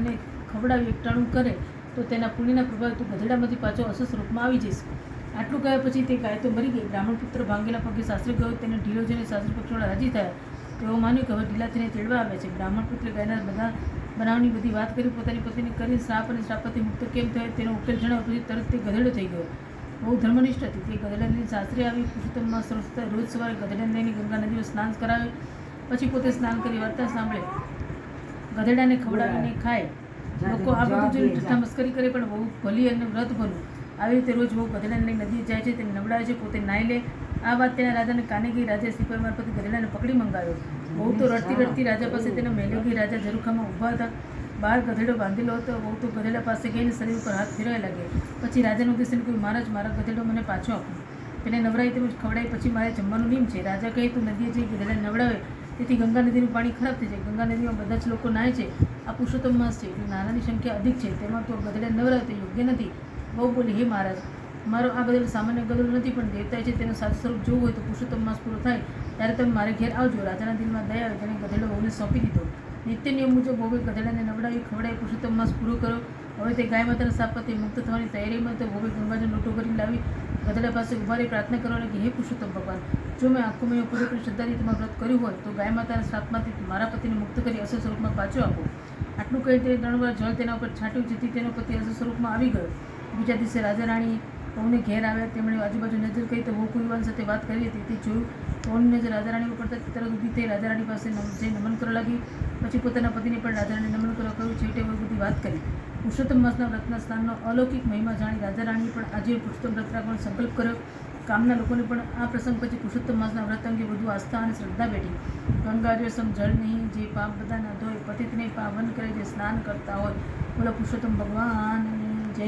તેને ખવડાવી એકટાણું કરે તો તેના પુણ્યના પ્રભાવે તું ગધેડામાંથી પાછો અસસ રૂપમાં આવી જઈશ. આટલું કહ્યા પછી તે ગાય તો મરી ગઈ. બ્રાહ્મણ પુત્ર ભાંગેલા પગે સાસરે ગયો. તેને ઢીલો જોઈને સાસરી પક્ષવાળા રાજી થયા. તેઓ માન્યું કે હવે ઢીલા થઈને તેડવા આવે છે. બ્રાહ્મણ પુત્રે ગાયના બધા બનાવની બધી વાત કરી. પોતાની પત્નીને કરીને શ્રાપ અને શ્રાપથી મુક્ત કેમ થયો તેનો ઉકેલ જણાવ્યો. પછી તરત તે ગધેડો થઈ ગયો. બહુ ધર્મનિષ્ઠ હતી. તે ગધેડાને લઈને સાસરે આવી. પુરુષોત્તમમાં રોજ સવારે ગધેડાને લઈને ગંગા નદીમાં સ્નાન કરાવે. પછી પોતે સ્નાન કરી વાર્તા સાંભળે. ગધેડાને ખવડાવીને ખાય. લોકો આ બધું જોઈને ઠઠ્ઠા મસ્કરી કરે, પણ બહુ ભલી અને વ્રત ભલું. આવી રીતે રોજ બહુ ગધેડાને લઈને નદીએ જાય છે, તેને નવડાવે છે, પોતે નાઈ લે. આ વાત તેના રાજાને કાને ગઈ. રાજાએ સિપાઈ મારફતે ગધેડાને પકડી મંગાવ્યો. બહુ તો રડતી રડતી રાજા પાસે તેના મહેલે ગઈ. રાજા ઝરૂખામાં ઊભા હતા. બહાર ગધેડો બાંધેલો હતો. બહુ તો ગધેડા પાસે ગઈને શરીર ઉપર હાથ ફેરવા લાગે. પછી રાજાનું ઉદ્દેશ્ય કહ્યું, મહારાજ, મારા ગધેડો મને પાછો આપો. તેને નવરાઈ તેમજ ખવડાવી પછી મારે જમવાનું નિયમ છે. રાજા કહે, તું નદીએ જઈ ગધેડાને નવડાવે, તેથી ગંગા નદીનું પાણી ખરાબ થઈ જાય. ગંગા નદીમાં બધા જ લોકો નાહે છે. આ પુરુષોત્તમ માસ છે, એટલે નાનાની સંખ્યા અધિક છે. તેમાં તો ગધેડાને નવરાવે તો યોગ્ય નથી. બહુ બોલી, હે મહારાજ, મારો આ ગધેડો સામાન્ય ગધેડો નથી, પણ દેવતા છે. તેનું સાચું સ્વરૂપ જોવું હોય તો પુરુષોત્તમ માસ પૂરો થાય ત્યારે તમે મારે ઘેર આવજો. રાજાના દિલમાં દયા આવે. તેણે ગધેડો વહુને સોંપી દીધો. નિત્ય નિયમ મુજબ વહુએ ગધેડાને નવડાવી ખવડાવી પુરુષોત્તમ માસ પૂરો કર્યો. હવે તે ગાય માતાના શાપથી મુક્ત થવાની તૈયારીમાં તો વહુએ ગંગાજળ લોટો ભરી લાવી ગધેડા પાસે ઉભા રહી પ્રાર્થના કરવા લાગી, હે પુરુષોત્તમ ભગવાન, જો મેં આંખો મેં પૂરેપૂરી શ્રદ્ધાથી તમારું વ્રત કર્યું હોય તો ગાય માતાના શ્રાપમાંથી મારા પતિને મુક્ત કરી અસર સ્વરૂપમાં પાછો આપો. આટલું કહી તે 3 વાર જળ તેના ઉપર છાંટ્યું, જેથી તેનો પતિ અસર સ્વરૂપમાં આવી ગયો. બીજા દિવસે રાજા રાણી વહુને ઘેર આવ્યા. તેમણે આજુબાજુ નજર કરી તો વહુ કુંવર સાથે વાત કરી હતી. તે જોયું વહુની નજર રાજા રાણી ઉપર પડતા તરત ઊભી થઈ રાજા રાણી પાસે જઈ નમન કરવા લાગી. પછી પોતાના પતિને પણ રાજા રાણીને નમન કરવા કહ્યું. છેવટે વહુ બધી વાત કરી. પુરુષોત્તમ માસના વ્રતના સ્નાનનો અલૌકિક મહિમા જાણી રાજા રાણીએ પણ આજે પુરુષોત્તમ વ્રત રાખવાનો સંકલ્પ કર્યો. ગામના લોકોને પણ આ પ્રસંગ પછી પુરુષોત્તમ માસના વ્રત અંગે વધુ આસ્થા અને શ્રદ્ધા બેઠી. ગંગા સમ જળ નહીં, જે પાપ બધા ના ધોય, પતિતને પાવન કરે, જે સ્નાન કરતા હોય. બોલો પુરુષોત્તમ ભગવાન જય.